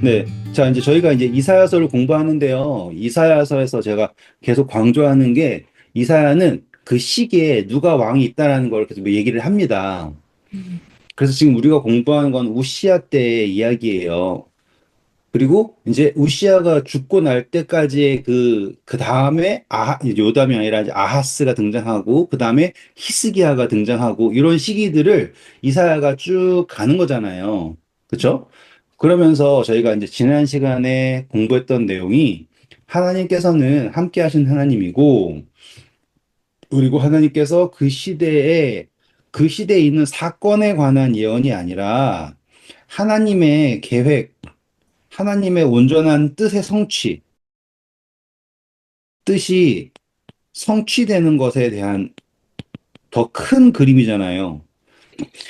네. 자, 이제 저희가 이제 이사야서를 공부하는데요. 이사야서에서 제가 계속 강조하는 게 이사야는 그 시기에 누가 왕이 있다라는 걸 계속 얘기를 합니다. 음. 그래서 지금 우리가 공부하는 건 우시야 때의 이야기예요. 그리고 이제 우시야가 죽고 날 때까지의 그 다음에 요담이 아니라 이제 아하스가 등장하고, 그 다음에 히스기야가 등장하고, 이런 시기들을 이사야가 쭉 가는 거잖아요. 그쵸? 그러면서 저희가 이제 지난 시간에 공부했던 내용이 하나님께서는 함께 하신 하나님이고, 그리고 하나님께서 그 시대에 있는 사건에 관한 예언이 아니라 하나님의 계획, 하나님의 온전한 뜻이 성취되는 것에 대한 더 큰 그림이잖아요.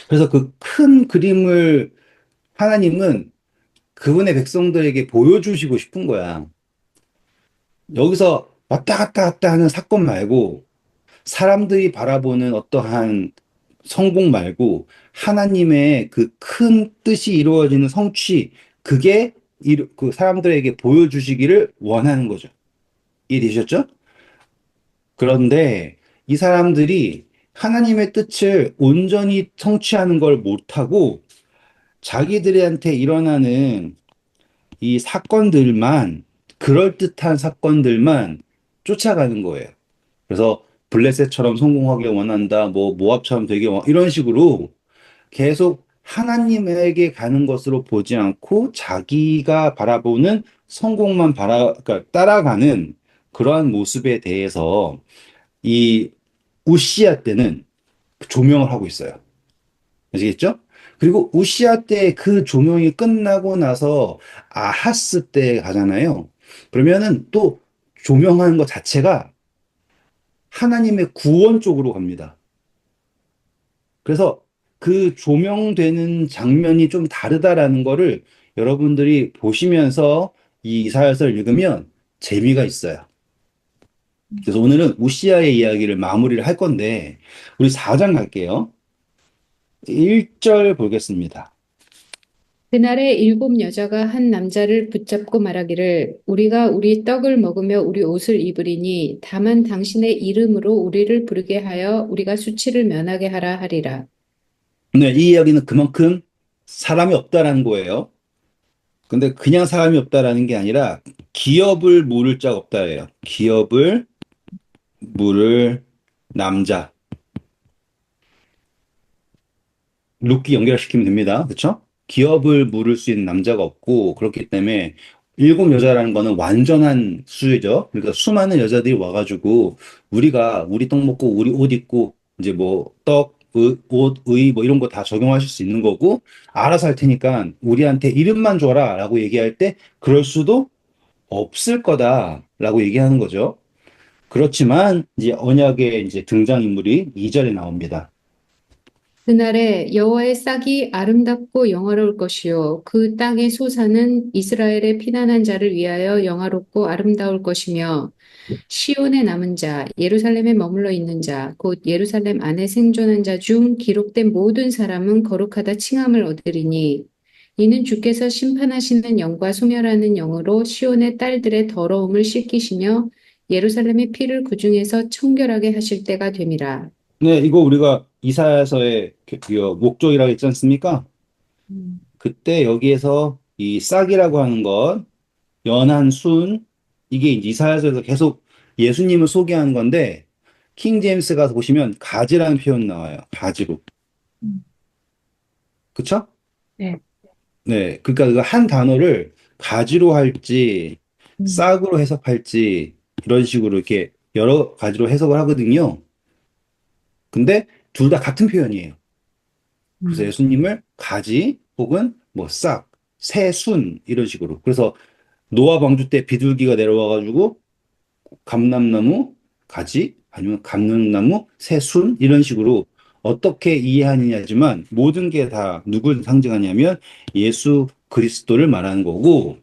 그래서 그 큰 그림을 하나님은 그분의 백성들에게 보여주시고 싶은 거야. 여기서 왔다 갔다 갔다 하는 사건 말고, 사람들이 바라보는 어떠한 성공 말고, 하나님의 그 큰 뜻이 이루어지는 성취, 그게 그 사람들에게 보여주시기를 원하는 거죠. 이해되셨죠? 그런데 이 사람들이 하나님의 뜻을 온전히 성취하는 걸 못하고 자기들한테 일어나는 이 사건들만, 그럴듯한 사건들만 쫓아가는 거예요. 그래서 블레셋처럼 성공하길 원한다, 뭐 모압처럼 이런 식으로 계속 하나님에게 가는 것으로 보지 않고 자기가 바라보는 성공만 그러니까 따라가는 그러한 모습에 대해서 이 우시아 때는 조명을 하고 있어요. 아시겠죠? 그리고 우시아 때 그 조명이 끝나고 나서 아하스 때 가잖아요. 그러면은 또 조명하는 것 자체가 하나님의 구원 쪽으로 갑니다. 그래서 그 조명되는 장면이 좀 다르다라는 거를 여러분들이 보시면서 이 이사야서를 읽으면 재미가 있어요. 그래서 오늘은 우시아의 이야기를 마무리를 할 건데, 우리 4장 갈게요. 1절 보겠습니다. 그날에 일곱 여자가 한 남자를 붙잡고 말하기를 우리가 우리 떡을 먹으며 우리 옷을 입으리니 다만 당신의 이름으로 우리를 부르게 하여 우리가 수치를 면하게 하라 하리라. 네, 이 이야기는 그만큼 사람이 없다라는 거예요. 근데 그냥 사람이 없다라는 게 아니라 기업을 물을 자가 없다예요. 기업을 물을 남자. 룻기 연결시키면 됩니다. 그렇죠? 기업을 물을 수 있는 남자가 없고, 그렇기 때문에 일곱 여자라는 거는 완전한 수죠. 그러니까 수많은 여자들이 와가지고 우리가 우리 떡 먹고 우리 옷 입고 이제 뭐 떡, 옷, 의 뭐 이런 거 다 적용하실 수 있는 거고, 알아서 할 테니까 우리한테 이름만 줘라라고 얘기할 때 그럴 수도 없을 거다라고 얘기하는 거죠. 그렇지만 이제 언약의 이제 등장인물이 2절에 나옵니다. 그날에 여호와의 싹이 아름답고 영화로울 것이요 그 땅의 소사는 이스라엘의 피난한 자를 위하여 영화롭고 아름다울 것이며 시온에 남은 자, 예루살렘에 머물러 있는 자, 곧 예루살렘 안에 생존한 자 중 기록된 모든 사람은 거룩하다 칭함을 얻으리니 이는 주께서 심판하시는 영과 소멸하는 영으로 시온의 딸들의 더러움을 씻기시며 예루살렘의 피를 그중에서 청결하게 하실 때가 됨이라. 네, 이거 우리가 이사야서의 그 목적이라고 했지 않습니까? 음. 그때 여기에서 이 싹이라고 하는 것, 연한 순, 이게 이제 이사야서에서 계속 예수님을 소개하는 건데, 킹 제임스 가서 보시면 가지라는 표현 나와요. 가지로. 음. 그쵸? 네. 네. 그러니까 그 한 단어를 가지로 할지, 음. 싹으로 해석할지, 이런 식으로 이렇게 여러 가지로 해석을 하거든요. 근데 둘 다 같은 표현이에요. 그래서 음. 예수님을 가지 혹은 뭐 싹, 새순 이런 식으로. 그래서 노아 방주 때 비둘기가 내려와가지고 감람나무 가지 아니면 감람나무 새순 이런 식으로 어떻게 이해하느냐지만 모든 게 다 누굴 상징하냐면 예수 그리스도를 말하는 거고,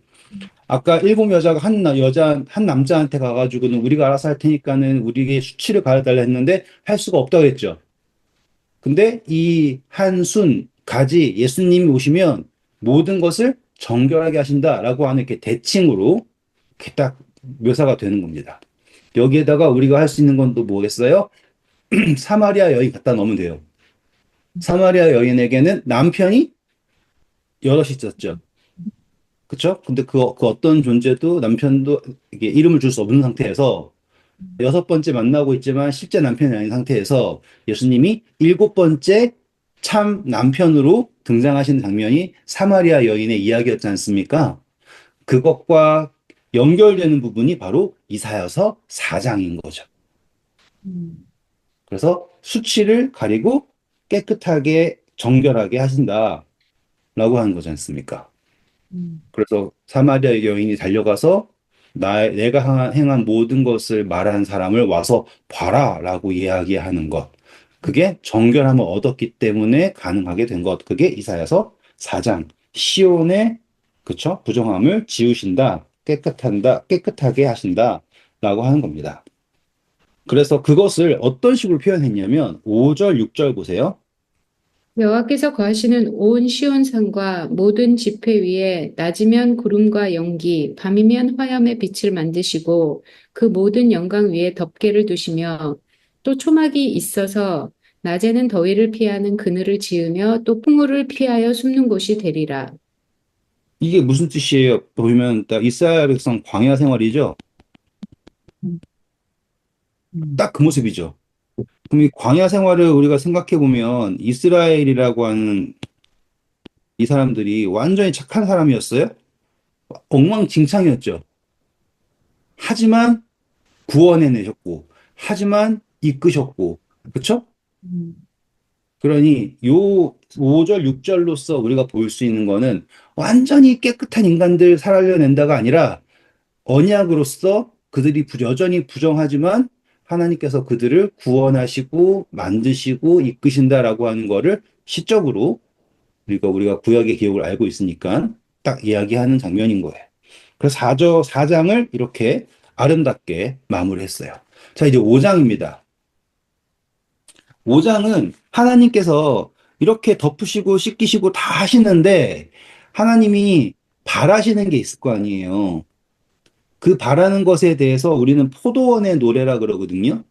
아까 일곱 여자가 한 남자한테 가가지고는 우리가 알아서 할 테니까는 우리에게 수치를 가려달라 했는데 할 수가 없다고 했죠. 근데 이 한순, 가지, 예수님이 오시면 모든 것을 정결하게 하신다라고 하는 이렇게 대칭으로 이렇게 딱 묘사가 되는 겁니다. 여기에다가 우리가 할 수 있는 건 또 뭐겠어요? 사마리아 여인 갖다 넣으면 돼요. 사마리아 여인에게는 남편이 여럿이 있었죠. 그쵸? 근데 그 어떤 존재도 남편도 이게 이름을 줄 수 없는 상태에서 여섯 번째 만나고 있지만 실제 남편이 아닌 상태에서 예수님이 일곱 번째 참 남편으로 등장하신 장면이 사마리아 여인의 이야기였지 않습니까? 그것과 연결되는 부분이 바로 이사야서 4장인 거죠. 음, 그래서 수치를 가리고 깨끗하게 정결하게 하신다라고 하는 거지 않습니까? 음, 그래서 사마리아 여인이 달려가서 내가 행한 모든 것을 말한 사람을 와서 봐라라고 이야기하는 것. 그게 정결함을 얻었기 때문에 가능하게 된 것. 그게 이사야서 4장. 시온의 그쵸? 부정함을 지우신다. 깨끗하게 하신다라고 하는 겁니다. 그래서 그것을 어떤 식으로 표현했냐면 5절, 6절 보세요. 여호와께서 거하시는 온 시온산과 모든 지폐 위에 낮이면 구름과 연기, 밤이면 화염의 빛을 만드시고 그 모든 영광 위에 덮개를 두시며 또 초막이 있어서 낮에는 더위를 피하는 그늘을 지으며 또 풍우를 피하여 숨는 곳이 되리라. 이게 무슨 뜻이에요? 보면 딱 이스라엘 백성 광야 생활이죠. 음, 딱 그 모습이죠. 그럼 이 광야 생활을 우리가 생각해 보면 이스라엘이라고 하는 이 사람들이 완전히 착한 사람이었어요? 엉망진창이었죠. 하지만 구원해내셨고, 하지만 이끄셨고, 그쵸? 음, 그러니 요 5절, 6절로서 우리가 볼 수 있는 거는 완전히 깨끗한 인간들 살려낸다가 아니라 언약으로서 그들이 여전히 부정하지만 하나님께서 그들을 구원하시고 만드시고 이끄신다라고 하는 거를 시적으로 그러니까 우리가 구약의 기록을 알고 있으니까 딱 이야기하는 장면인 거예요. 그래서 4장을 이렇게 아름답게 마무리했어요. 자, 이제 5장입니다. 5장은 하나님께서 이렇게 덮으시고 씻기시고 다 하시는데 하나님이 바라시는 게 있을 거 아니에요. 그 바라는 것에 대해서 우리는 포도원의 노래라 그러거든요.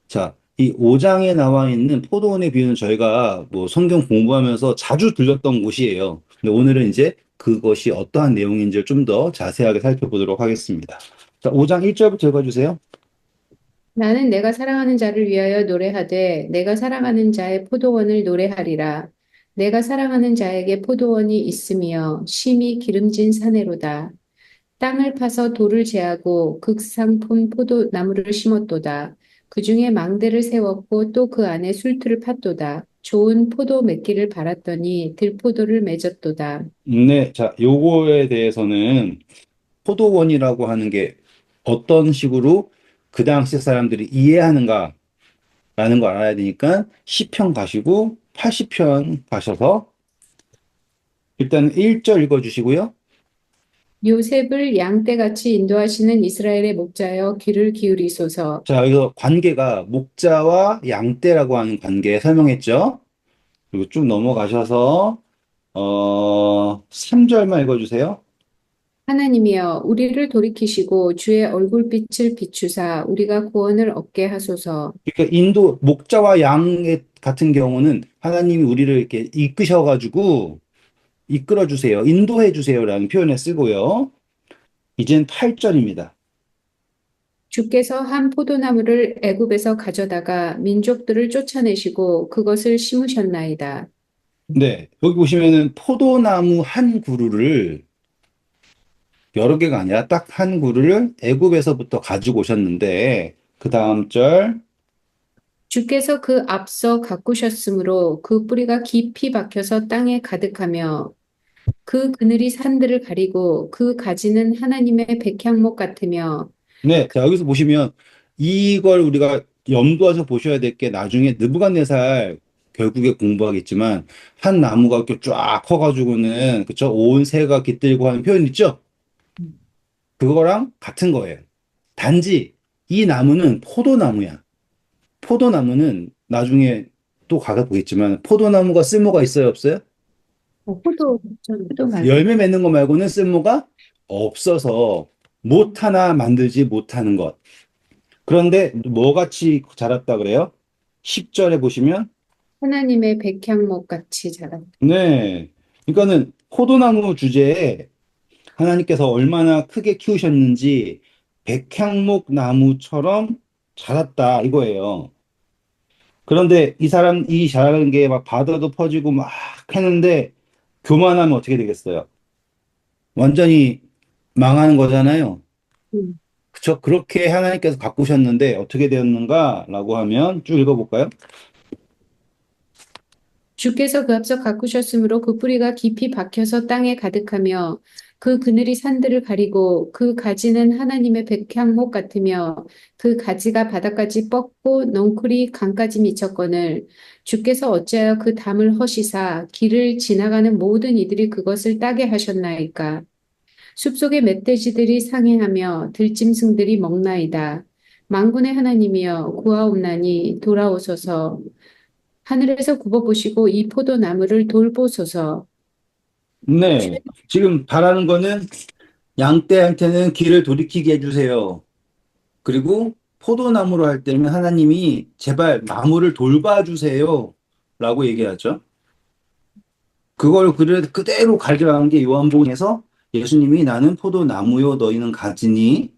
자, 이 5장에 나와 있는 포도원의 비유는 저희가 뭐 성경 공부하면서 자주 들렸던 곳이에요. 근데 오늘은 이제 그것이 어떠한 내용인지를 좀 더 자세하게 살펴보도록 하겠습니다. 자, 5장 1절부터 읽어주세요. 나는 내가 사랑하는 자를 위하여 노래하되 내가 사랑하는 자의 포도원을 노래하리라. 내가 사랑하는 자에게 포도원이 있으며 심이 기름진 사내로다. 땅을 파서 돌을 제하고 극상품 포도나무를 심었도다. 그 중에 망대를 세웠고 또 그 안에 술틀을 팠도다. 좋은 포도 맺기를 바랐더니 들포도를 맺었도다. 네, 자, 요거에 대해서는 포도원이라고 하는 게 어떤 식으로 그 당시 사람들이 이해하는가라는 걸 알아야 되니까 10편 가시고 80편 가셔서 일단 1절 읽어주시고요. 요셉을 양떼같이 인도하시는 이스라엘의 목자여 귀를 기울이소서. 자, 여기서 관계가 목자와 양떼라고 하는 관계 설명했죠. 그리고 쭉 넘어가셔서 3절만 읽어주세요. 하나님이여 우리를 돌이키시고 주의 얼굴빛을 비추사 우리가 구원을 얻게 하소서. 그러니까 목자와 양 같은 경우는 하나님이 우리를 이렇게 이끄셔가지고 이끌어 주세요. 인도해 주세요라는 표현을 쓰고요. 이젠 8절입니다. 주께서 한 포도나무를 애굽에서 가져다가 민족들을 쫓아내시고 그것을 심으셨나이다. 네, 여기 보시면은 포도나무 한 그루를 여러 개가 아니라 딱 한 그루를 애굽에서부터 가지고 오셨는데 그 다음 절 주께서 그 앞서 가꾸셨으므로 그 뿌리가 깊이 박혀서 땅에 가득하며 그 그늘이 산들을 가리고 그 가지는 하나님의 백향목 같으며 네, 자, 여기서 보시면 이걸 우리가 염두해서 보셔야 될 게 나중에 느부갓네살 결국에 공부하겠지만 한 나무가 이렇게 쫙 커가지고는 그쵸? 온 새가 깃들고 하는 표현 있죠? 그거랑 같은 거예요. 단지 이 나무는 포도나무야. 포도나무는 나중에 또 가가 보겠지만 포도나무가 쓸모가 있어요, 없어요? 포도 말고. 열매 맺는 거 말고는 쓸모가 없어서 못 하나 만들지 못하는 것. 그런데 뭐 같이 자랐다 그래요? 10절에 보시면 하나님의 백향목 같이 자랐다. 네. 그러니까는 포도나무 주제에 하나님께서 얼마나 크게 키우셨는지 백향목 나무처럼 자랐다 이거예요. 그런데 이 자라는 게 막 바다도 퍼지고 막 했는데 교만하면 어떻게 되겠어요? 완전히 망하는 거잖아요. 음. 그쵸? 그렇게 하나님께서 가꾸셨는데 어떻게 되었는가라고 하면 쭉 읽어볼까요? 주께서 그 앞서 가꾸셨으므로 그 뿌리가 깊이 박혀서 땅에 가득하며 그 그늘이 산들을 가리고 그 가지는 하나님의 백향목 같으며 그 가지가 바닥까지 뻗고 넝쿨이 강까지 미쳤거늘 주께서 어찌하여 그 담을 허시사 길을 지나가는 모든 이들이 그것을 따게 하셨나이까. 숲속의 멧돼지들이 상해하며 들짐승들이 먹나이다. 만군의 하나님이여 구하옵나니 돌아오소서. 하늘에서 굽어보시고 이 포도나무를 돌보소서. 네. 지금 바라는 거는 양떼한테는 길을 돌이키게 해주세요. 그리고 포도나무로 할 때는 하나님이 제발 나무를 돌봐주세요. 라고 얘기하죠. 그걸 그대로 가져간 게 요한복음에서 예수님이 나는 포도나무요 너희는 가지니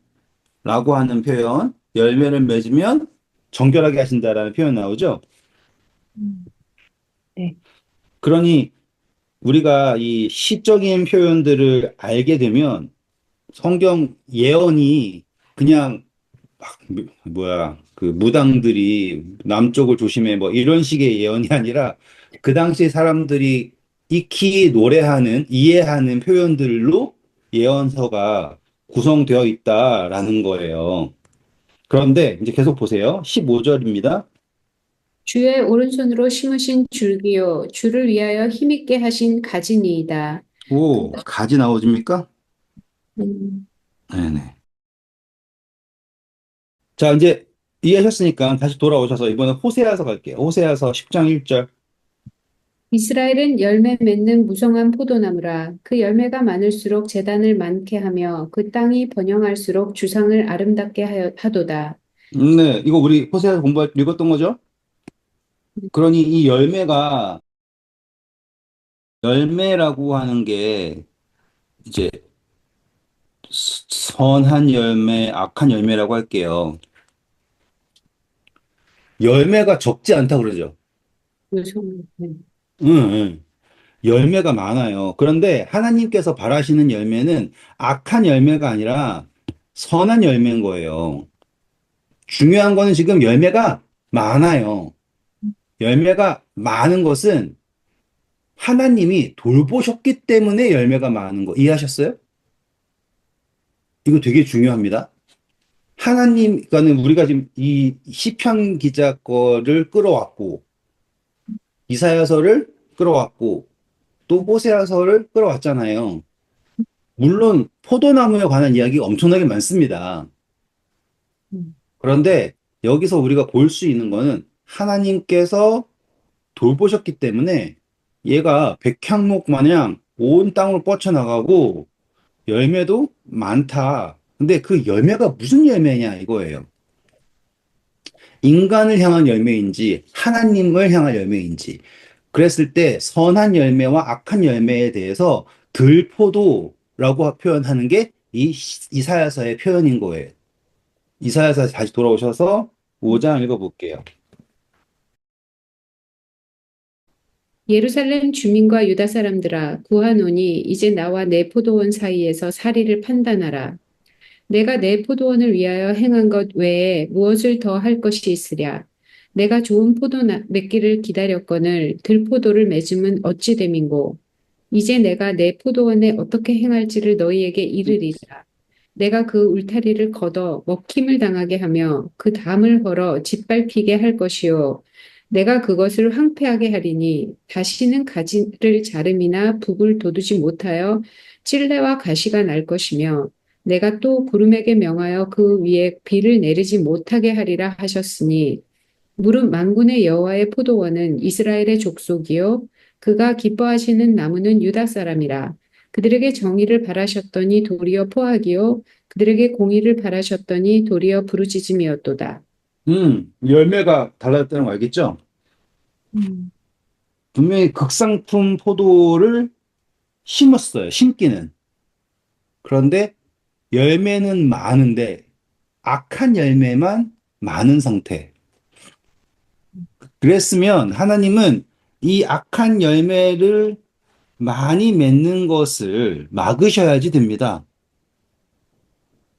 라고 하는 표현, 열매를 맺으면 정결하게 하신다라는 표현 나오죠. 음, 네. 그러니 우리가 이 시적인 표현들을 알게 되면 성경 예언이 그냥 막 뭐야 그 무당들이 남쪽을 조심해 뭐 이런 식의 예언이 아니라 그 당시 사람들이 익히 노래하는 이해하는 표현들로 예언서가 구성되어 있다라는 거예요. 그런데 이제 계속 보세요. 15절입니다. 주의 오른손으로 심으신 줄기요 주를 위하여 힘있게 하신 가지니이다. 그, 오, 가지 나오십니까? 음, 네네. 자, 이제 이해하셨으니까 다시 돌아오셔서 이번에 호세아서 갈게요. 호세아서 10장 1절. 이스라엘은 열매 맺는 무성한 포도나무라. 그 열매가 많을수록 재단을 많게 하며 그 땅이 번영할수록 주상을 아름답게 하도다. 네, 이거 우리 호세아서 공부할 때 읽었던 거죠? 그러니 이 열매라고 하는 게 이제 선한 열매, 악한 열매라고 할게요. 열매가 적지 않다 그러죠. 무성, 응, 응. 열매가 많아요. 그런데 하나님께서 바라시는 열매는 악한 열매가 아니라 선한 열매인 거예요. 중요한 거는 지금 열매가 많아요. 열매가 많은 것은 하나님이 돌보셨기 때문에 열매가 많은 거 이해하셨어요? 이거 되게 중요합니다. 하나님, 그러니까는 우리가 지금 이 시편 기자 거를 끌어왔고, 이사야서를 끌어왔고, 또 호세아서를 끌어왔잖아요. 물론 포도나무에 관한 이야기가 엄청나게 많습니다. 음, 그런데 여기서 우리가 볼 수 있는 거는 하나님께서 돌보셨기 때문에 얘가 백향목 마냥 온 땅으로 뻗쳐나가고 열매도 많다. 근데 그 열매가 무슨 열매냐 이거예요. 인간을 향한 열매인지 하나님을 향한 열매인지 그랬을 때 선한 열매와 악한 열매에 대해서 들포도라고 표현하는 게 이 이사야서의 표현인 거예요. 이사야서 다시 돌아오셔서 5장 읽어볼게요. 예루살렘 주민과 유다 사람들아 구하노니 이제 나와 내 포도원 사이에서 사리를 판단하라. 내가 내 포도원을 위하여 행한 것 외에 무엇을 더 할 것이 있으랴. 내가 좋은 포도 맺기를 기다렸거늘 들포도를 맺음은 어찌 됨인고. 이제 내가 내 포도원에 어떻게 행할지를 너희에게 이르리라. 내가 그 울타리를 걷어 먹힘을 당하게 하며 그 담을 걸어 짓밟히게 할 것이요. 내가 그것을 황폐하게 하리니 다시는 가지를 자름이나 북을 돋우지 못하여 찔레와 가시가 날 것이며 내가 또 구름에게 명하여 그 위에 비를 내리지 못하게 하리라 하셨으니 무릇 만군의 여호와의 포도원은 이스라엘의 족속이요 그가 기뻐하시는 나무는 유다 사람이라. 그들에게 정의를 바라셨더니 도리어 포악이요 그들에게 공의를 바라셨더니 도리어 부르짖음이었도다. 열매가 달라졌다는 거 알겠죠? 음, 분명히 극상품 포도를 심었어요. 심기는. 그런데 열매는 많은데 악한 열매만 많은 상태. 그랬으면 하나님은 이 악한 열매를 많이 맺는 것을 막으셔야지 됩니다.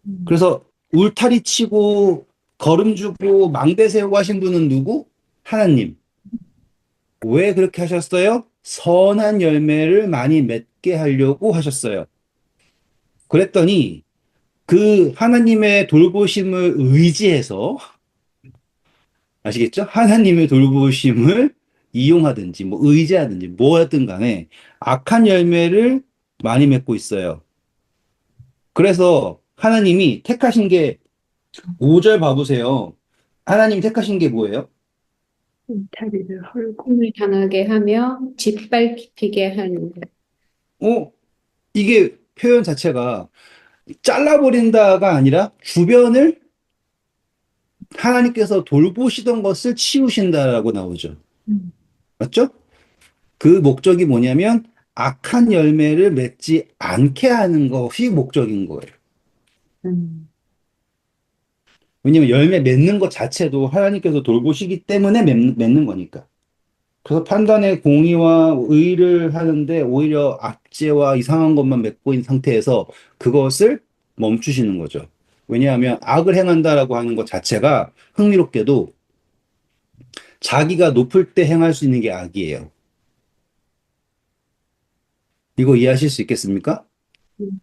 음, 그래서 울타리 치고 거름 주고 망대 세우고 하신 분은 누구? 하나님. 왜 그렇게 하셨어요? 선한 열매를 많이 맺게 하려고 하셨어요. 그랬더니 그 하나님의 돌보심을 의지해서 아시겠죠? 하나님의 돌보심을 이용하든지 뭐 의지하든지 뭐하든 간에 악한 열매를 많이 맺고 있어요. 그래서 하나님이 택하신 게 5절 봐보세요. 하나님 택하신 게 뭐예요? 다리를 헐고 꿈을 당하게 하며 짓밟히게 하는 것. 어, 이게 표현 자체가 잘라버린다가 아니라 주변을 하나님께서 돌보시던 것을 치우신다라고 나오죠. 음, 맞죠? 그 목적이 뭐냐면 악한 열매를 맺지 않게 하는 것이 목적인 거예요. 음, 왜냐면 열매 맺는 것 자체도 하나님께서 돌보시기 때문에 맺는 거니까. 그래서 판단의 공의와 의를 하는데 오히려 악재와 이상한 것만 맺고 있는 상태에서 그것을 멈추시는 거죠. 왜냐하면 악을 행한다라고 하는 것 자체가 흥미롭게도 자기가 높을 때 행할 수 있는 게 악이에요. 이거 이해하실 수 있겠습니까? 음,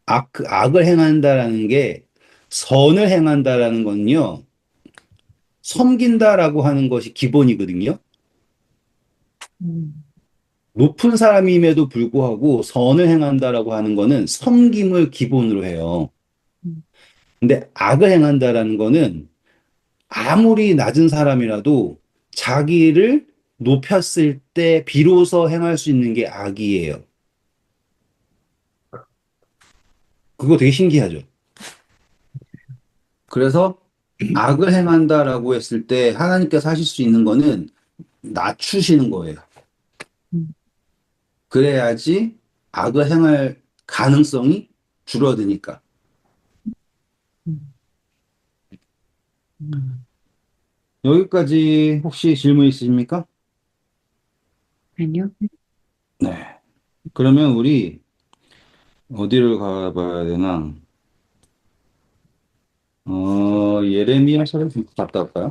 악을 행한다라는 게 선을 행한다라는 건요, 섬긴다라고 하는 것이 기본이거든요. 음, 높은 사람임에도 불구하고 선을 행한다라고 하는 거는 섬김을 기본으로 해요. 음, 근데 악을 행한다라는 거는 아무리 낮은 사람이라도 자기를 높였을 때 비로소 행할 수 있는 게 악이에요. 그거 되게 신기하죠. 그래서 악을 행한다라고 했을 때 하나님께서 하실 수 있는 거는 낮추시는 거예요. 음, 그래야지 악을 행할 가능성이 줄어드니까. 음, 음. 여기까지 혹시 질문 있으십니까? 아니요. 네. 그러면 우리 어디를 가봐야 되나? 예레미야서를 좀 갔다 올까요?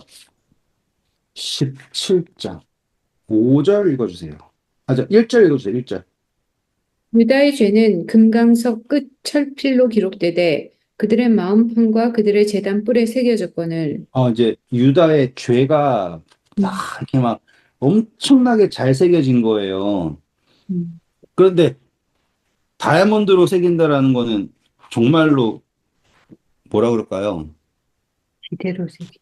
17장. 5절 읽어주세요. 아, 1절 읽어주세요. 1절. 유다의 죄는 금강석 끝 철필로 기록되되 그들의 마음판과 그들의 제단 뿔에 새겨졌거늘. 이제 유다의 죄가 딱 음, 이렇게 막 엄청나게 잘 새겨진 거예요. 음, 그런데 다이아몬드로 새긴다라는 거는 정말로 뭐라 그럴까요? 이대로 새기.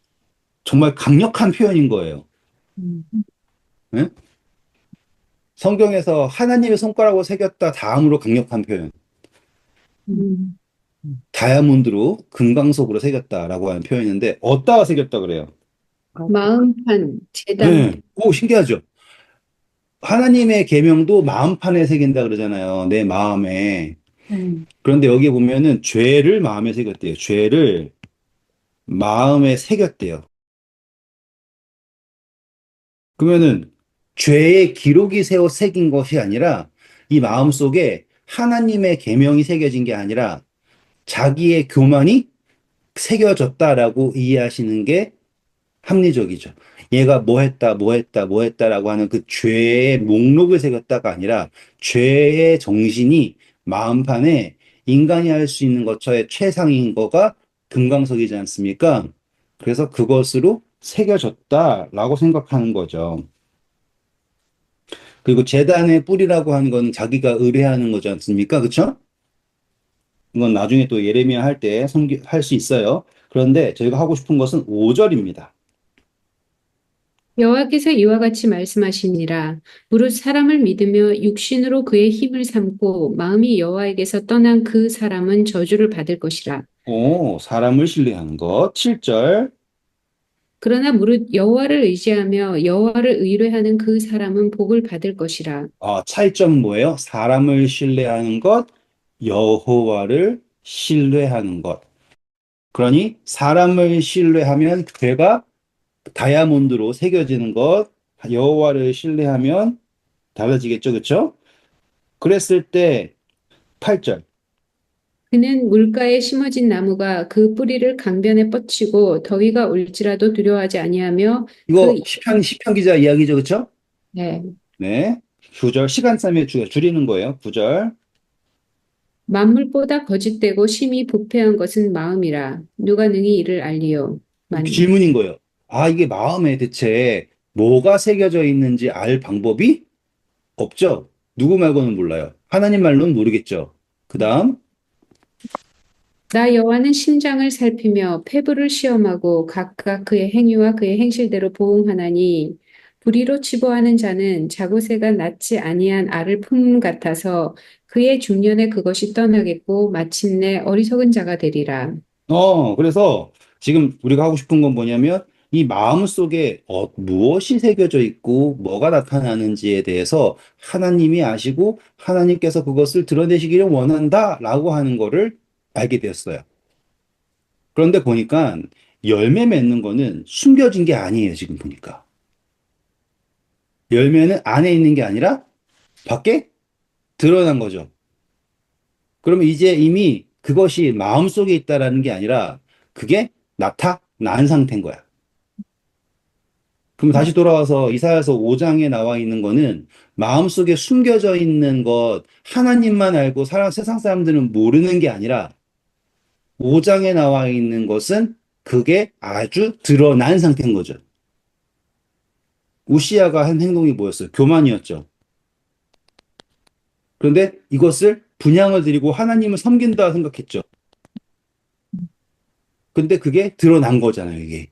정말 강력한 표현인 거예요. 음, 예? 성경에서 하나님의 손가락으로 새겼다 다음으로 강력한 표현. 음. 다이아몬드로 금강석으로 새겼다라고 하는 표현인데 어디다가 새겼다 그래요? 마음판, 제단, 네. 오, 신기하죠? 하나님의 계명도 마음판에 새긴다 그러잖아요. 내 마음에. 그런데 여기 보면은 죄를 마음에 새겼대요. 죄를 마음에 새겼대요. 그러면은 죄의 기록이 세워 새긴 것이 아니라 이 마음 속에 하나님의 계명이 새겨진 게 아니라 자기의 교만이 새겨졌다라고 이해하시는 게 합리적이죠. 얘가 뭐 했다, 뭐 했다, 뭐 했다라고 하는 그 죄의 목록을 새겼다가 아니라 죄의 정신이 마음판에 인간이 할 수 있는 것처의 최상인 거가 금강석이지 않습니까? 그래서 그것으로 새겨졌다라고 생각하는 거죠. 그리고 재단의 뿌리라고 하는 건 자기가 의뢰하는 거지 않습니까? 그쵸? 이건 나중에 또 예레미야 할 때 할 수 있어요. 그런데 저희가 하고 싶은 것은 5절입니다. 여호와께서 이와 같이 말씀하시니라. 무릇 사람을 믿으며 육신으로 그의 힘을 삼고 마음이 여호와에게서 떠난 그 사람은 저주를 받을 것이라. 오, 사람을 신뢰하는 것. 7절. 그러나 무릇 여호와를 의지하며 여호와를 의뢰하는 그 사람은 복을 받을 것이라. 차이점은 뭐예요? 사람을 신뢰하는 것, 여호와를 신뢰하는 것. 그러니 사람을 신뢰하면 죄가 다이아몬드로 새겨지는 것, 여호와를 신뢰하면 달라지겠죠, 그렇죠? 그랬을 때 8절. 그는 물가에 심어진 나무가 그 뿌리를 강변에 뻗치고 더위가 올지라도 두려워하지 아니하며 그 이거 시편 기자 이야기죠, 그렇죠? 네. 네. 9절 시간 싸움에 줄이는 거예요. 9절. 만물보다 거짓되고 심히 부패한 것은 마음이라 누가 능히 이를 알리요. 만. 질문인 거예요. 이게 마음에 대체 뭐가 새겨져 있는지 알 방법이 없죠? 누구 말고는 몰라요. 하나님 말로는 모르겠죠. 그 다음, 나 여호와는 심장을 살피며 폐부를 시험하고 각각 그의 행위와 그의 행실대로 보응하나니 불의로 치부하는 자는 자고새가 낳지 아니한 알을 품음 같아서 그의 중년에 그것이 떠나겠고 마침내 어리석은 자가 되리라. 그래서 지금 우리가 하고 싶은 건 뭐냐면 이 마음 속에 무엇이 새겨져 있고 뭐가 나타나는지에 대해서 하나님이 아시고 하나님께서 그것을 드러내시기를 원한다라고 하는 거를 알게 되었어요. 그런데 보니까 열매 맺는 거는 숨겨진 게 아니에요, 지금 보니까. 열매는 안에 있는 게 아니라 밖에 드러난 거죠. 그러면 이제 이미 그것이 마음속에 있다라는 게 아니라 그게 나타난 상태인 거야. 그럼 다시 돌아와서 이사야서 5장에 나와 있는 거는 마음속에 숨겨져 있는 것, 하나님만 알고 세상 사람들은 모르는 게 아니라 5장에 나와 있는 것은 그게 아주 드러난 상태인 거죠. 우시아가 한 행동이 뭐였어요? 교만이었죠. 그런데 이것을 분향을 드리고 하나님을 섬긴다 생각했죠. 근데 그게 드러난 거잖아요, 이게.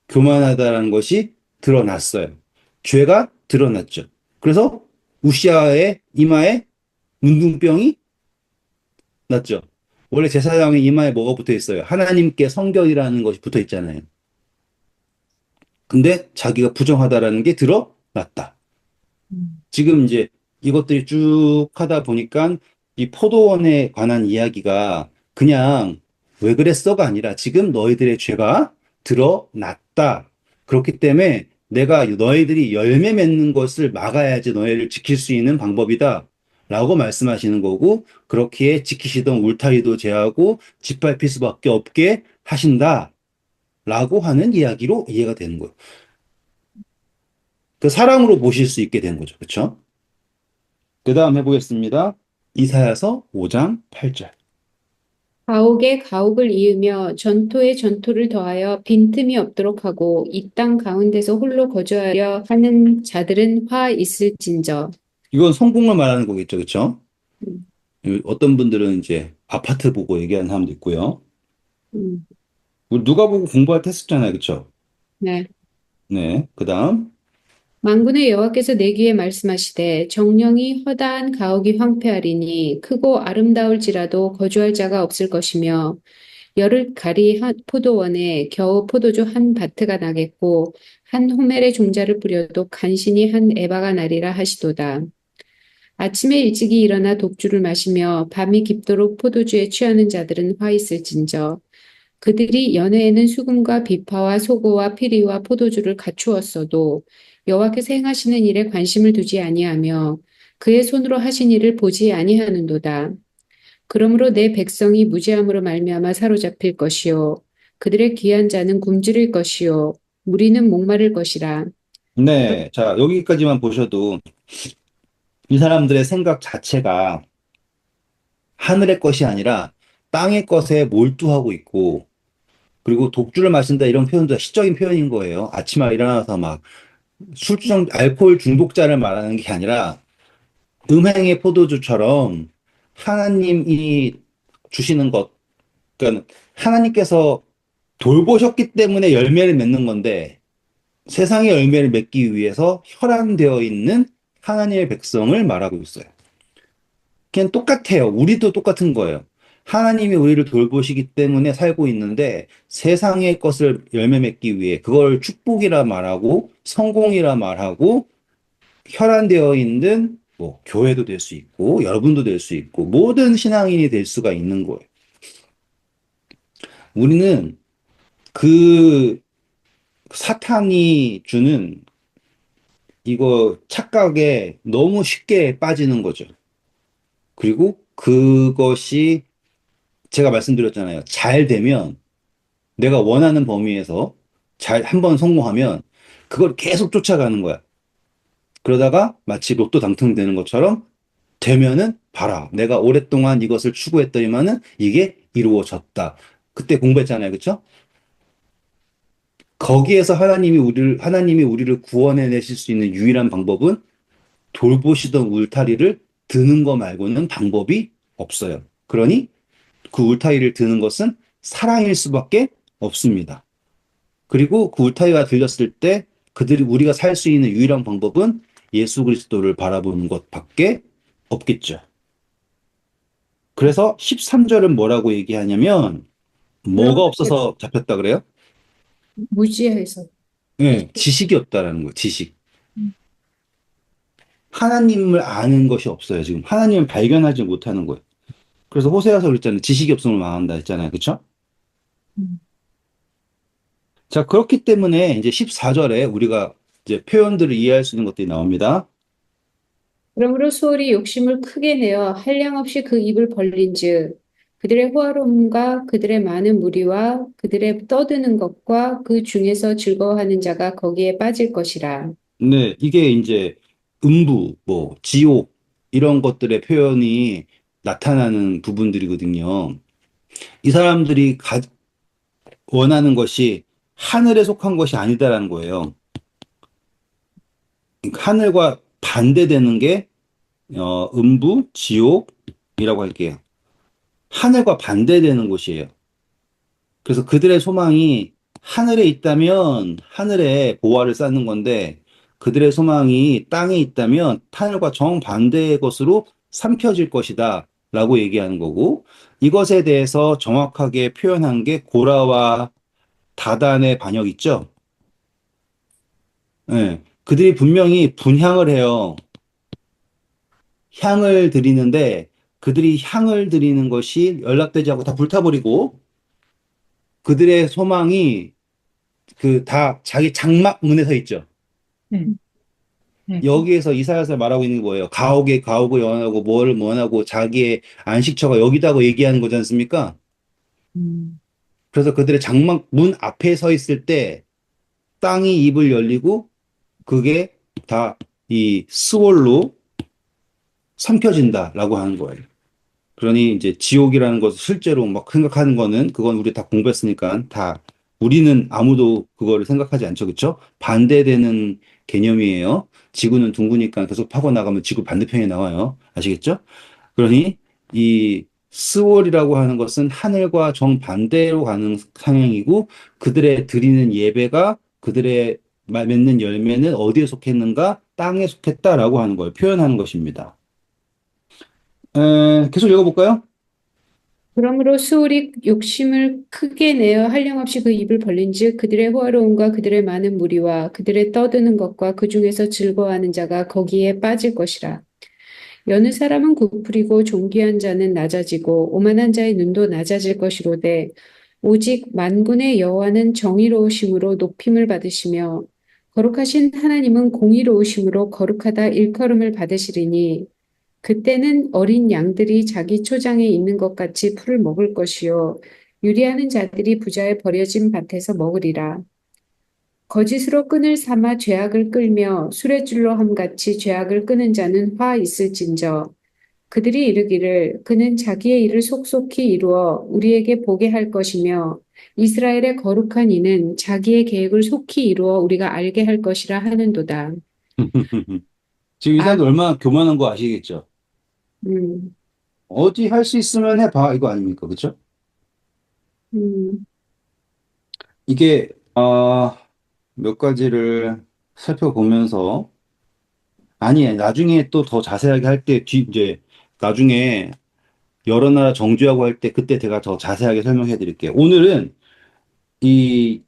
교만하다라는 것이 드러났어요. 죄가 드러났죠. 그래서 우시아의 이마에 문둥병이 났죠. 원래 제사장의 이마에 뭐가 붙어 있어요? 하나님께 성결이라는 것이 붙어 있잖아요. 근데 자기가 부정하다라는 게 드러났다. 지금 이제 이것들이 쭉 하다 보니까 이 포도원에 관한 이야기가 그냥 왜 그랬어가 아니라 지금 너희들의 죄가 드러났다. 그렇기 때문에 내가 너희들이 열매 맺는 것을 막아야지 너희를 지킬 수 있는 방법이다. 라고 말씀하시는 거고, 그렇기에 지키시던 울타리도 제하고 짓밟힐 수밖에 없게 하신다. 라고 하는 이야기로 이해가 되는 거예요. 그 사랑으로 보실 수 있게 된 거죠. 그렇죠? 그 다음 해보겠습니다. 이사야서 5장 8절. 가옥에 가옥을 이으며 전토에 전토를 더하여 빈틈이 없도록 하고 이 땅 가운데서 홀로 거주하려 하는 자들은 화 있을진저. 이건 성공을 말하는 거겠죠. 그렇죠? 음, 어떤 분들은 이제 아파트 보고 얘기하는 사람도 있고요. 음, 우리 누가 보고 공부할 때 했었잖아요. 그렇죠? 네. 네. 그 다음. 만군의 여호와께서 내 귀에 말씀하시되 정령이 허다한 가옥이 황폐하리니 크고 아름다울지라도 거주할 자가 없을 것이며 열을 가리 한 포도원에 겨우 포도주 한 바트가 나겠고 한 호멜의 종자를 뿌려도 간신히 한 에바가 나리라 하시도다. 아침에 일찍이 일어나 독주를 마시며 밤이 깊도록 포도주에 취하는 자들은 화 있을진저. 그들이 연회에는 수금과 비파와 소고와 피리와 포도주를 갖추었어도 여호와께서 행하시는 일에 관심을 두지 아니하며 그의 손으로 하신 일을 보지 아니하는도다. 그러므로 내 백성이 무지함으로 말미암아 사로잡힐 것이요 그들의 귀한 자는 굶주릴 것이요 무리는 목마를 것이라. 그러- 네. 자, 여기까지만 보셔도 이 사람들의 생각 자체가 하늘의 것이 아니라 땅의 것에 몰두하고 있고, 그리고 독주를 마신다 이런 표현도 시적인 표현인 거예요. 아침에 일어나서 막 알코올 중독자를 말하는 게 아니라 음행의 포도주처럼 하나님이 주시는 것, 그러니까 하나님께서 돌보셨기 때문에 열매를 맺는 건데 세상의 열매를 맺기 위해서 혈안되어 있는 하나님의 백성을 말하고 있어요. 그냥 똑같아요. 우리도 똑같은 거예요. 하나님이 우리를 돌보시기 때문에 살고 있는데 세상의 것을 열매 맺기 위해 그걸 축복이라 말하고 성공이라 말하고 혈안되어 있는 뭐 교회도 될 수 있고 여러분도 될 수 있고 모든 신앙인이 될 수가 있는 거예요. 우리는 그 사탄이 주는 이거 착각에 너무 쉽게 빠지는 거죠. 그리고 그것이 제가 말씀드렸잖아요. 잘 되면 내가 원하는 범위에서 잘 한 번 성공하면 그걸 계속 쫓아가는 거야. 그러다가 마치 로또 당첨되는 것처럼 되면은 봐라. 내가 오랫동안 이것을 추구했더니만은 이게 이루어졌다. 그때 공부했잖아요. 그쵸? 거기에서 하나님이 우리를 구원해 내실 수 있는 유일한 방법은 돌보시던 울타리를 드는 거 말고는 방법이 없어요. 그러니 그 울타리를 드는 것은 사랑일 수밖에 없습니다. 그리고 그 울타리가 들렸을 때 우리가 살 수 있는 유일한 방법은 예수 그리스도를 바라보는 것밖에 없겠죠. 그래서 13절은 뭐라고 얘기하냐면 뭐가 그럼 없어서 잡혔다 그래요? 무지해서. 네, 지식이 없다라는 거예요. 지식. 음, 하나님을 아는 것이 없어요. 지금 하나님을 발견하지 못하는 거예요. 그래서 호세아서 그랬잖아요. 지식이 없으면 망한다 했잖아요. 그렇죠? 음. 자, 그렇기 때문에 이제 14절에 우리가 이제 표현들을 이해할 수 있는 것들이 나옵니다. 그러므로 수월이 욕심을 크게 내어 한량없이 그 입을 벌린즉 그들의 호화로움과 그들의 많은 무리와 그들의 떠드는 것과 그 중에서 즐거워하는 자가 거기에 빠질 것이라. 네, 이게 이제 음부, 뭐, 지옥, 이런 것들의 표현이 나타나는 부분들이거든요. 이 사람들이 원하는 것이 하늘에 속한 것이 아니다라는 거예요. 그러니까 하늘과 반대되는 게, 음부, 지옥이라고 할게요. 하늘과 반대되는 곳이에요. 그래서 그들의 소망이 하늘에 있다면 하늘에 보화를 쌓는 건데 그들의 소망이 땅에 있다면 하늘과 정반대의 것으로 삼켜질 것이다 라고 얘기하는 거고 이것에 대해서 정확하게 표현한 게 고라와 다단의 반역 있죠? 예. 그들이 분명히 분향을 해요. 향을 드리는데 그들이 향을 드리는 것이 연락되지 않고 다 불타버리고 그들의 소망이 그 다 자기 장막 문에 서 있죠. 네, 네, 여기에서 이사야서 말하고 있는 게 뭐예요? 가옥에 원하고 뭐를 원하고 자기의 안식처가 여기다고 얘기하는 거지 않습니까? 음, 그래서 그들의 장막 문 앞에 서 있을 때 땅이 입을 열리고 그게 다 이 스월로 삼켜진다라고 하는 거예요. 그러니 이제 지옥이라는 것을 실제로 막 생각하는 거는 그건 우리 다 공부했으니까 다 우리는 아무도 그거를 생각하지 않죠. 그렇죠? 반대되는 개념이에요. 지구는 둥그니까 계속 파고 나가면 지구 반대편에 나와요. 아시겠죠? 그러니 이 스월이라고 하는 것은 하늘과 정반대로 가는 상향이고 그들의 드리는 예배가 그들의 맺는 열매는 어디에 속했는가? 땅에 속했다라고 하는 걸 표현하는 것입니다. 계속 읽어볼까요? 그러므로 수울이 욕심을 크게 내어 한량없이 그 입을 벌린즉 그들의 호화로움과 그들의 많은 무리와 그들의 떠드는 것과 그 중에서 즐거워하는 자가 거기에 빠질 것이라. 여느 사람은 고풀이고 존귀한 자는 낮아지고 오만한 자의 눈도 낮아질 것이로되 오직 만군의 여호와는 정의로우심으로 높임을 받으시며 거룩하신 하나님은 공의로우심으로 거룩하다 일컬음을 받으시리니 그때는 어린 양들이 자기 초장에 있는 것 같이 풀을 먹을 것이요 유리하는 자들이 부자의 버려진 밭에서 먹으리라. 거짓으로 끈을 삼아 죄악을 끌며 수레줄로 함같이 죄악을 끄는 자는 화 있을진저 그들이 이르기를 그는 자기의 일을 속속히 이루어 우리에게 보게 할 것이며 이스라엘의 거룩한 이는 자기의 계획을 속히 이루어 우리가 알게 할 것이라 하는도다. 지금 이 아, 사람들 얼마나 교만한 거 아시겠죠? 음, 어디 할 수 있으면 해봐. 이거 아닙니까? 그쵸? 음, 이게, 몇 가지를 살펴보면서, 아니, 나중에 또 더 자세하게 할 때, 이제, 나중에 여러 나라 정주하고 할 때, 그때 제가 더 자세하게 설명해 드릴게요. 오늘은 이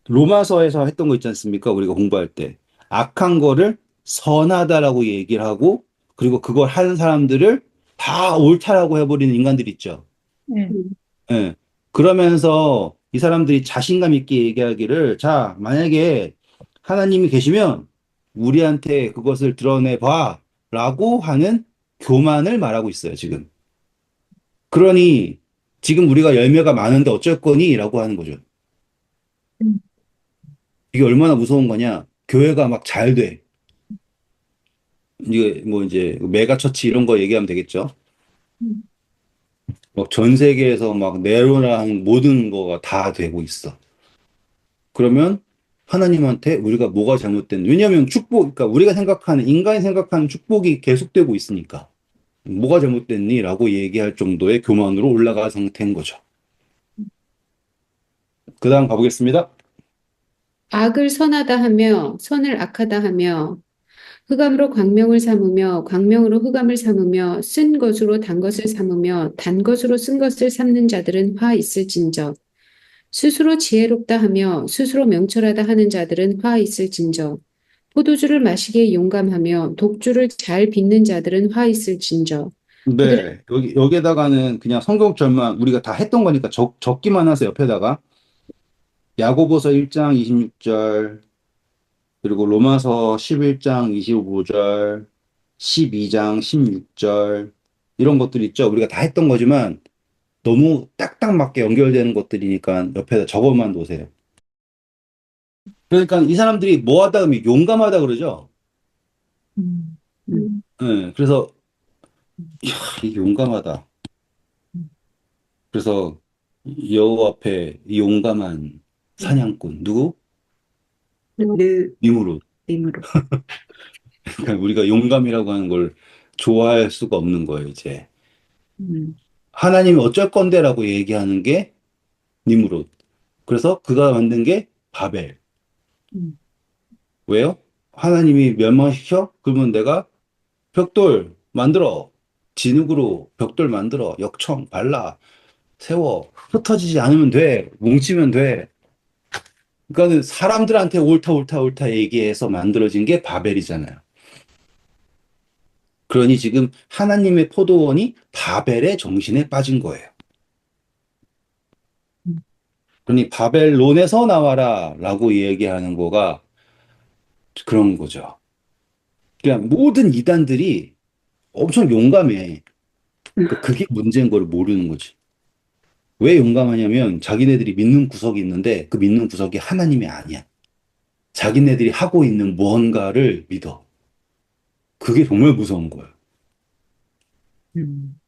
로마서에서 했던 거 있지 않습니까? 우리가 공부할 때. 악한 거를 선하다라고 얘기를 하고, 그리고 그걸 하는 사람들을 다 옳다라고 해버리는 인간들 있죠. 네. 음, 예. 그러면서 이 사람들이 자신감 있게 얘기하기를, 자, 만약에 하나님이 계시면 우리한테 그것을 드러내 봐. 라고 하는 교만을 말하고 있어요, 지금. 그러니 지금 우리가 열매가 많은데 어쩔 거니? 라고 하는 거죠. 음, 이게 얼마나 무서운 거냐? 교회가 막 잘 돼. 이게 뭐 이제 메가처치 이런 거 얘기하면 되겠죠. 음, 막 전 세계에서 막 네로랑 모든 거가 다 되고 있어. 그러면 하나님한테 우리가 뭐가 잘못된, 왜냐하면 축복, 그러니까 우리가 생각하는, 인간이 생각하는 축복이 계속되고 있으니까. 뭐가 잘못됐니? 라고 얘기할 정도의 교만으로 올라간 상태인 거죠. 그 다음 가보겠습니다. 악을 선하다 하며 선을 악하다 하며 흑암으로 광명을 삼으며 광명으로 흑암을 삼으며 쓴 것으로 단 것을 삼으며 단 것으로 쓴 것을 삼는 자들은 화 있을진저. 스스로 지혜롭다 하며 스스로 명철하다 하는 자들은 화 있을진저. 포도주를 마시기에 용감하며 독주를 잘 빚는 자들은 화 있을진저. 그들은 네, 여기에다가는 그냥 성경절만 우리가 다 했던 거니까 적기만 하세요, 옆에다가. 야고보서 1장 26절, 그리고 로마서 11장 25절, 12장 16절, 이런 것들 있죠. 우리가 다 했던 거지만 너무 딱딱 맞게 연결되는 것들이니까 옆에다 적어만 놓으세요. 그러니까 이 사람들이 뭐 하다 보면 용감하다 그러죠. 음, 네, 그래서 음, 이게 용감하다. 음, 그래서 여호와 앞에 이 용감한 사냥꾼 누구? 니무롯. 느림으로. 그러니까 우리가 용감이라고 하는 걸 좋아할 수가 없는 거예요, 이제. 음, 하나님이 어쩔 건데라고 얘기하는 게 니무롯. 그래서 그가 만든 게 바벨. 음, 왜요? 하나님이 멸망시켜? 그러면 내가 벽돌 만들어. 진흙으로 벽돌 만들어. 역청 발라. 세워. 흩어지지 않으면 돼. 뭉치면 돼. 그러니까는 사람들한테 옳다, 옳다, 옳다 얘기해서 만들어진 게 바벨이잖아요. 그러니 지금 하나님의 포도원이 바벨의 정신에 빠진 거예요. 음, 그러니 바벨론에서 나와라 라고 얘기하는 거가 그런 거죠. 그냥 모든 이단들이 엄청 용감해. 그러니까 그게 문제인 걸 모르는 거지. 왜 용감하냐면 자기네들이 믿는 구석이 있는데 그 믿는 구석이 하나님이 아니야. 자기네들이 하고 있는 무언가를 믿어. 그게 정말 무서운 거예요. 음,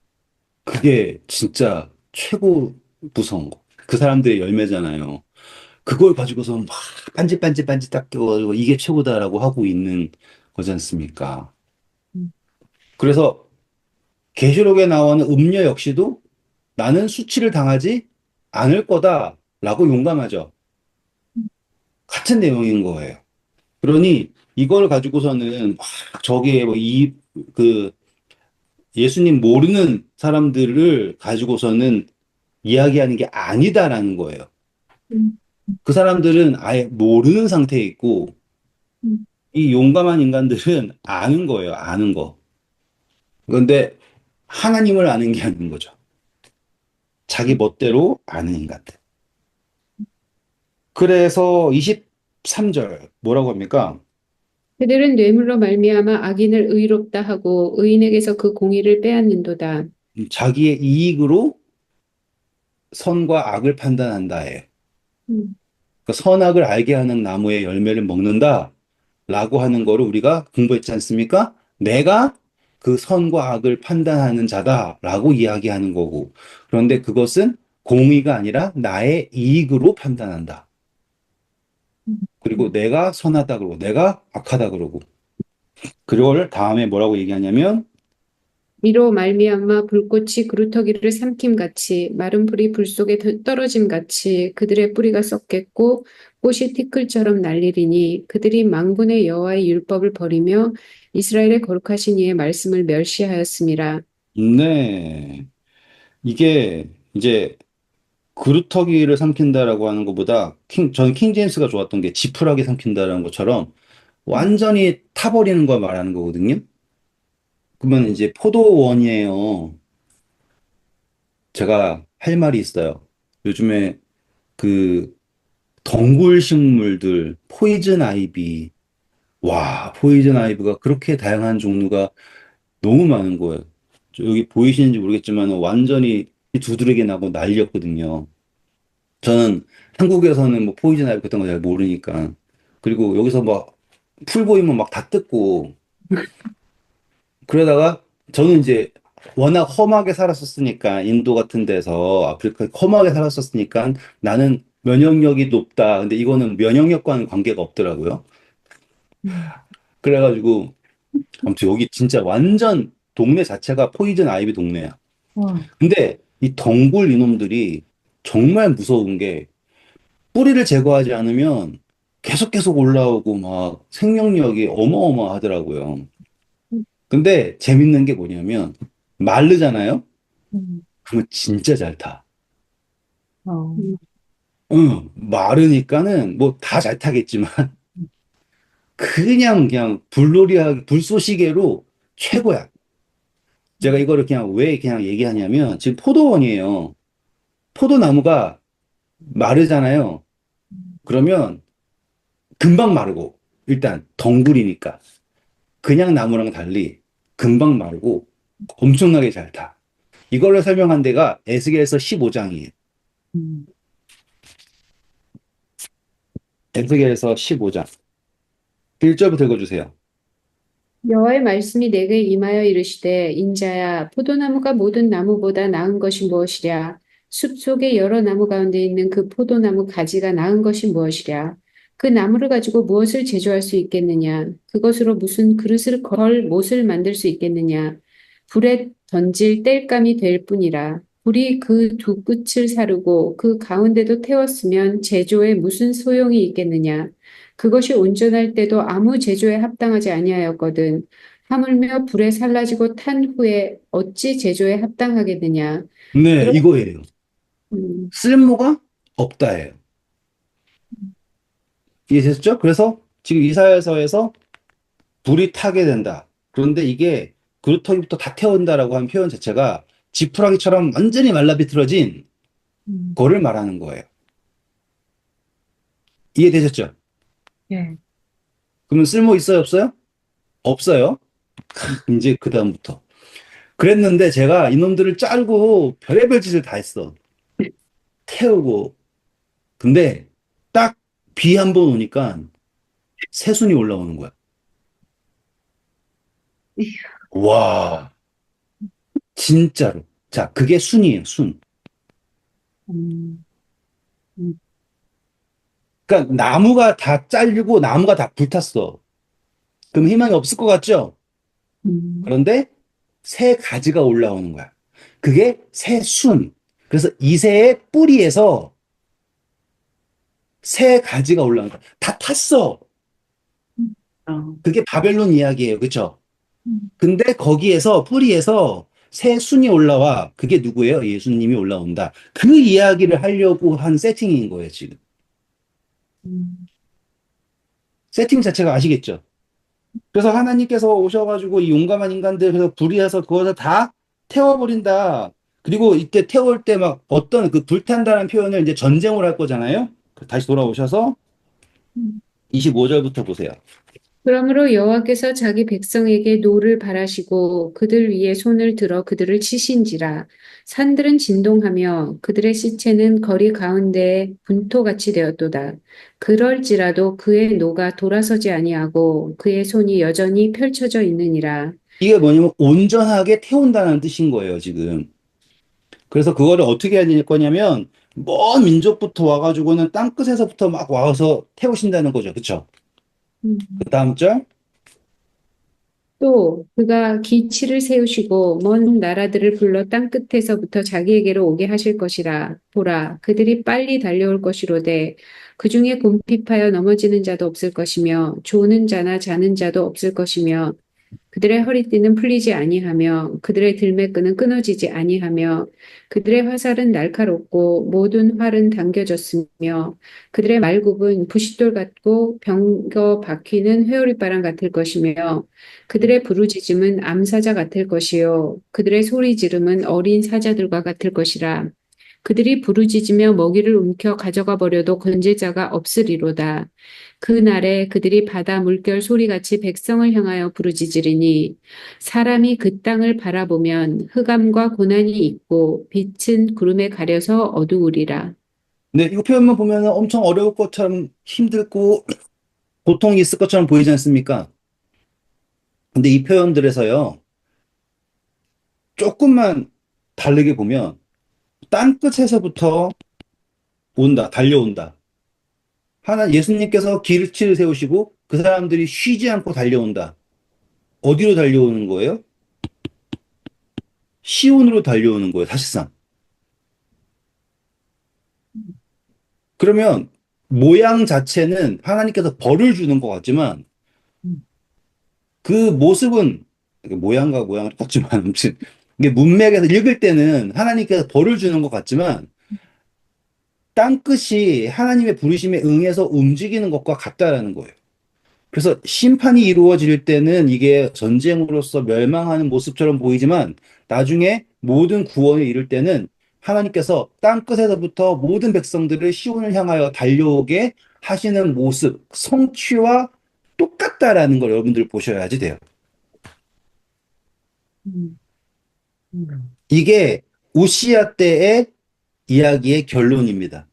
그게 진짜 최고 무서운 거. 그 사람들의 열매잖아요. 그걸 가지고서 막 빤짓빤짓 닦여가지고 이게 최고다라고 하고 있는 거지 않습니까? 음, 그래서 계시록에 나오는 음녀 역시도 나는 수치를 당하지 않을 거다라고 용감하죠. 같은 내용인 거예요. 그러니 이걸 가지고서는 막 저기에 그 예수님 모르는 사람들을 가지고서는 이야기하는 게 아니다라는 거예요. 음, 그 사람들은 아예 모르는 상태에 있고 음, 이 용감한 인간들은 아는 거예요. 아는 거. 그런데 하나님을 아는 게 아닌 거죠. 자기 멋대로 아는 인간들. 그래서 23절 뭐라고 합니까? 그들은 뇌물로 말미암아 악인을 의롭다 하고 의인에게서 그 공의를 빼앗는도다. 자기의 이익으로 선과 악을 판단한다에. 음, 그러니까 선악을 알게 하는 나무의 열매를 먹는다. 라고 하는 거를 우리가 공부했지 않습니까? 내가 그 선과 악을 판단하는 자다라고 이야기하는 거고. 그런데 그것은 공의가 아니라 나의 이익으로 판단한다. 음, 그리고 내가 선하다 그러고 내가 악하다 그러고. 그걸 다음에 뭐라고 얘기하냐면 이로 말미암아 불꽃이 그루터기를 삼킴 같이 마른 풀이 불 속에 떨어짐 같이 그들의 뿌리가 썩겠고 꽃이 티끌처럼 날리리니 그들이 만군의 여호와의 율법을 버리며 이스라엘의 거룩하신 이의 말씀을 멸시하였음이라. 네. 이게 이제 그루터기를 삼킨다라고 하는 것보다 저는 킹 제임스가 좋았던 게 지푸라기 삼킨다라는 것처럼 완전히 타버리는 걸 말하는 거거든요. 그러면 이제 포도원이에요. 제가 할 말이 있어요. 요즘에 그 덩굴 식물들, 포이즌 아이비. 와, 포이즌 아이비가 그렇게 다양한 종류가 너무 많은 거예요. 여기 보이시는지 모르겠지만 완전히 두드러기 나고 난리였거든요. 저는 한국에서는 뭐 포이즌 아이비 같은 거 잘 모르니까. 그리고 여기서 막 풀 보이면 막 다 뜯고 그러다가 저는 이제 워낙 험하게 살았었으니까 인도 같은 데서 아프리카 험하게 살았었으니까 나는 면역력이 높다. 근데 이거는 면역력과는 관계가 없더라고요. 음. 그래가지고 아무튼 여기 진짜 완전 동네 자체가 포이즌 아이비 동네야. 와, 근데 이 덩굴 이놈들이 정말 무서운 게 뿌리를 제거하지 않으면 계속 올라오고 막 생명력이 어마어마하더라고요. 근데 재밌는 게 뭐냐면 마르잖아요? 음. 그러면 진짜 잘 타. 어, 음, 응, 마르니까는 뭐 다 잘 타겠지만 그냥 불쏘시개로 최고야. 제가 이거를 그냥 왜 그냥 얘기하냐면 지금 포도원이에요. 포도나무가 마르잖아요. 그러면 금방 마르고 일단 덩굴이니까 그냥 나무랑 달리 금방 마르고 엄청나게 잘 타. 이걸로 설명한 데가 에스겔서 15장이에요. 음. 에스겔서 15장. 1절부터 읽어주세요. 여호와의 말씀이 내게 임하여 이르시되 인자야 포도나무가 모든 나무보다 나은 것이 무엇이랴 숲속의 여러 나무 가운데 있는 그 포도나무 가지가 나은 것이 무엇이랴 그 나무를 가지고 무엇을 제조할 수 있겠느냐 그것으로 무슨 그릇을 걸 못을 만들 수 있겠느냐 불에 던질 땔감이 될 뿐이라 불이 그 두 끝을 사르고 그 가운데도 태웠으면 제조에 무슨 소용이 있겠느냐 그것이 온전할 때도 아무 제조에 합당하지 아니하였거든. 하물며 불에 살라지고 탄 후에 어찌 제조에 합당하겠느냐. 네, 그러, 이거예요. 음, 쓸모가 없다예요. 이해되셨죠? 그래서 지금 이사야서에서 불이 타게 된다. 그런데 이게 그루터기부터 다 태운다라고 한 표현 자체가 지푸라기처럼 완전히 말라비틀어진 음. 거를 말하는 거예요. 이해되셨죠? 예. 그러면 쓸모 있어요, 없어요? 없어요. 이제 그다음부터. 그랬는데 제가 이놈들을 짤고 별의별 짓을 다 했어. 태우고. 근데 딱 비 한 번 오니까 새순이 올라오는 거야. 와, 진짜로. 자, 그게 순이에요, 순. 음. 음. 그러니까 나무가 다 잘리고 나무가 다 불탔어. 그럼 희망이 없을 것 같죠? 음. 그런데 새 가지가 올라오는 거야. 그게 새순. 그래서 이 새의 뿌리에서 새 가지가 올라오는 거야. 다 탔어. 어. 그게 바벨론 이야기예요. 그쵸? 음. 근데 거기에서 뿌리에서 새 순이 올라와. 그게 누구예요? 예수님이 올라온다. 그 이야기를 하려고 한 세팅인 거예요, 지금. 음. 세팅 자체가 아시겠죠? 그래서 하나님께서 오셔가지고 이 용감한 인간들 그래서 불의해서 그것을 다 태워버린다. 그리고 이때 태울 때 막 어떤 그 불탄다는 표현을 이제 전쟁을 할 거잖아요. 다시 돌아오셔서 음. 25절부터 보세요. 그러므로 여호와께서 자기 백성에게 노를 바라시고 그들 위에 손을 들어 그들을 치신지라 산들은 진동하며 그들의 시체는 거리 가운데에 분토같이 되었도다. 그럴지라도 그의 노가 돌아서지 아니하고 그의 손이 여전히 펼쳐져 있느니라. 이게 뭐냐면 온전하게 태운다는 뜻인 거예요, 지금. 그래서 그거를 어떻게 해야 될 거냐면 먼 민족부터 와가지고는 땅끝에서부터 막 와서 태우신다는 거죠. 그쵸? 음. 그 다음 절. 또 그가 기치를 세우시고 먼 나라들을 불러 땅 끝에서부터 자기에게로 오게 하실 것이라. 보라, 그들이 빨리 달려올 것이로되 그 중에 곰핍하여 넘어지는 자도 없을 것이며 조는 자나 자는 자도 없을 것이며 그들의 허리띠는 풀리지 아니하며 그들의 들매끈은 끊어지지 아니하며 그들의 화살은 날카롭고 모든 활은 당겨졌으며 그들의 말굽은 부싯돌 같고 병거 바퀴는 회오리바람 같을 것이며 그들의 부르짖음은 암사자 같을 것이요 그들의 소리 지름은 어린 사자들과 같을 것이라. 그들이 부르짖으며 먹이를 움켜 가져가 버려도 건질 자가 없으리로다. 그날에 그들이 바다 물결 소리같이 백성을 향하여 부르짖으리니 사람이 그 땅을 바라보면 흑암과 고난이 있고 빛은 구름에 가려서 어두우리라. 네, 이거 표현만 보면 엄청 어려울 것처럼 힘들고 고통이 있을 것처럼 보이지 않습니까? 근데 이 표현들에서요, 조금만 다르게 보면 땅 끝에서부터 온다, 달려온다. 예수님께서 길을 세우시고 그 사람들이 쉬지 않고 달려온다. 어디로 달려오는 거예요? 시온으로 달려오는 거예요, 사실상. 그러면 모양 자체는 하나님께서 벌을 주는 것 같지만 음, 그 모습은 이게 모양과 모양은 똑같지만 아무튼 이게 문맥에서 읽을 때는 하나님께서 벌을 주는 것 같지만 땅끝이 하나님의 부르심에 응해서 움직이는 것과 같다라는 거예요. 그래서 심판이 이루어질 때는 이게 전쟁으로서 멸망하는 모습처럼 보이지만 나중에 모든 구원에 이를 때는 하나님께서 땅끝에서부터 모든 백성들을 시온을 향하여 달려오게 하시는 모습, 성취와 똑같다라는 걸 여러분들 보셔야지 돼요. 음, 음, 이게 우시야 때의 이야기의 결론입니다.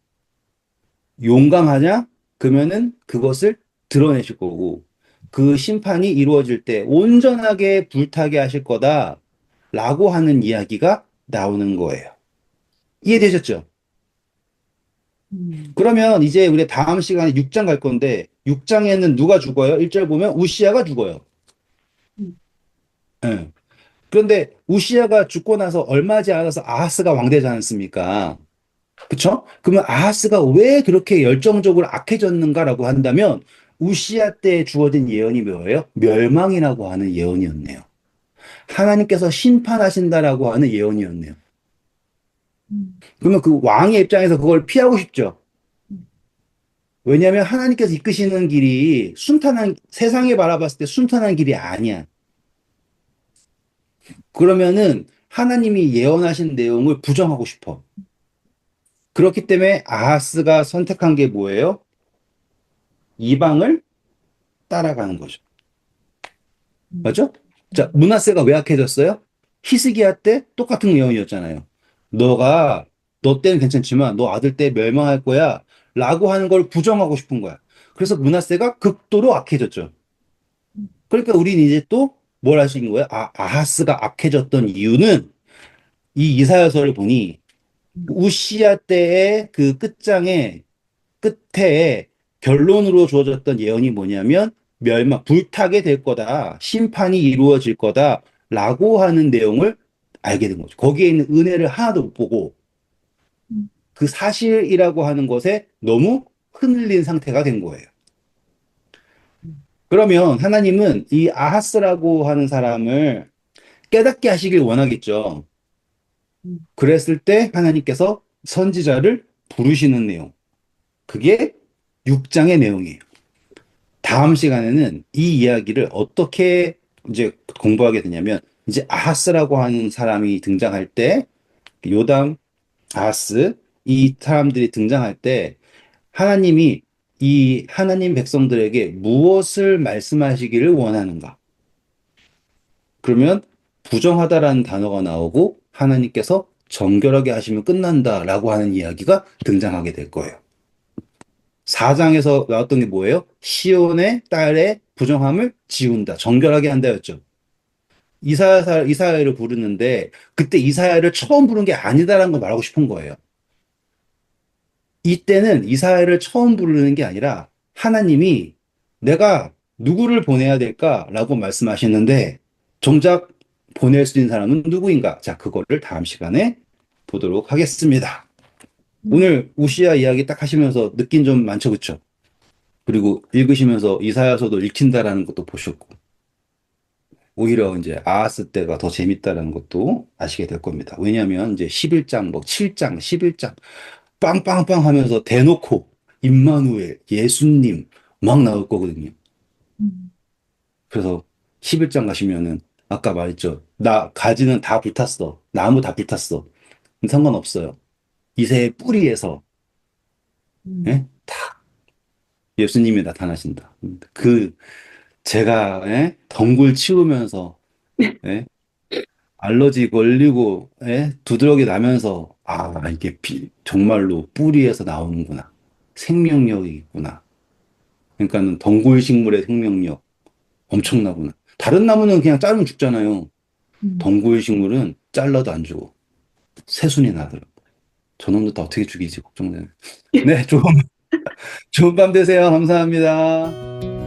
용감하냐? 그러면은 그것을 드러내실 거고, 그 심판이 이루어질 때 온전하게 불타게 하실 거다. 라고 하는 이야기가 나오는 거예요. 이해되셨죠? 음, 그러면 이제 우리 다음 시간에 6장 갈 건데, 6장에는 누가 죽어요? 1절 보면 우시야가 죽어요. 음, 예. 그런데 우시야가 죽고 나서 얼마 지 않아서 아하스가 왕되지 않습니까? 그쵸? 그러면 아하스가 왜 그렇게 열정적으로 악해졌는가라고 한다면 우시야 때 주어진 예언이 뭐예요? 멸망이라고 하는 예언이었네요. 하나님께서 심판하신다라고 하는 예언이었네요. 음, 그러면 그 왕의 입장에서 그걸 피하고 싶죠. 음, 왜냐하면 하나님께서 이끄시는 길이 세상에 바라봤을 때 순탄한 길이 아니야. 그러면은 하나님이 예언하신 내용을 부정하고 싶어. 그렇기 때문에 아하스가 선택한 게 뭐예요? 이방을 따라가는 거죠. 음, 맞죠? 자, 므낫세가 왜 악해졌어요? 히스기야 때 똑같은 예언이었잖아요. 너가 너 때는 괜찮지만 너 아들 때 멸망할 거야 라고 하는 걸 부정하고 싶은 거야. 그래서 므낫세가 극도로 악해졌죠. 그러니까 우리는 이제 또 뭘 할 수 있는 거야? 아하스가 악해졌던 이유는 이 이사야서를 보니 음, 우시야 때의 그 끝에 결론으로 주어졌던 예언이 뭐냐면 불타게 될 거다. 심판이 이루어질 거다. 라고 하는 내용을 알게 된 거죠. 거기에 있는 은혜를 하나도 못 보고 음, 그 사실이라고 하는 것에 너무 흔들린 상태가 된 거예요. 음, 그러면 하나님은 이 아하스라고 하는 사람을 깨닫게 하시길 원하겠죠. 음, 그랬을 때 하나님께서 선지자를 부르시는 내용. 그게 6장의 내용이에요. 다음 시간에는 이 이야기를 어떻게 이제 공부하게 되냐면, 이제 아하스라고 하는 사람이 등장할 때, 요담, 아하스, 이 사람들이 등장할 때, 하나님이 이 하나님 백성들에게 무엇을 말씀하시기를 원하는가? 그러면 부정하다라는 단어가 나오고, 하나님께서 정결하게 하시면 끝난다라고 하는 이야기가 등장하게 될 거예요. 4장에서 나왔던 게 뭐예요? 시온의 딸의 부정함을 지운다. 정결하게 한다였죠. 이사야를 부르는데 그때 이사야를 처음 부른 게 아니다라는 걸 말하고 싶은 거예요. 이때는 이사야를 처음 부르는 게 아니라 하나님이 내가 누구를 보내야 될까라고 말씀하셨는데, 정작 보낼 수 있는 사람은 누구인가? 자, 그거를 다음 시간에 보도록 하겠습니다. 오늘 우시야 이야기 딱 하시면서 느낀 점 많죠, 그쵸? 그리고 읽으시면서 이사야서도 읽힌다라는 것도 보셨고, 오히려 이제 아하스 때가 더 재밌다라는 것도 아시게 될 겁니다. 왜냐하면 이제 11장, 뭐 7장, 11장, 빵빵빵 하면서 대놓고 임마누엘, 예수님 막 나올 거거든요. 음, 그래서 11장 가시면은 아까 말했죠. 나 가지는 다 불탔어. 나무 다 불탔어. 상관없어요. 이새의 뿌리에서 예? 음, 다 예수님이 나타나신다. 그 제가 예? 덩굴 치우면서 예? 알러지 걸리고 예? 두드러기 나면서 아 이게 정말로 뿌리에서 나오는구나. 생명력이 있구나. 그러니까는 덩굴 식물의 생명력 엄청나구나. 다른 나무는 그냥 자르면 죽잖아요. 음. 덩굴 식물은 잘라도 안 죽어. 새순이 나더라고. 저놈도 다 어떻게 죽이지 걱정되네. 네, 좋은 밤 되세요. 감사합니다.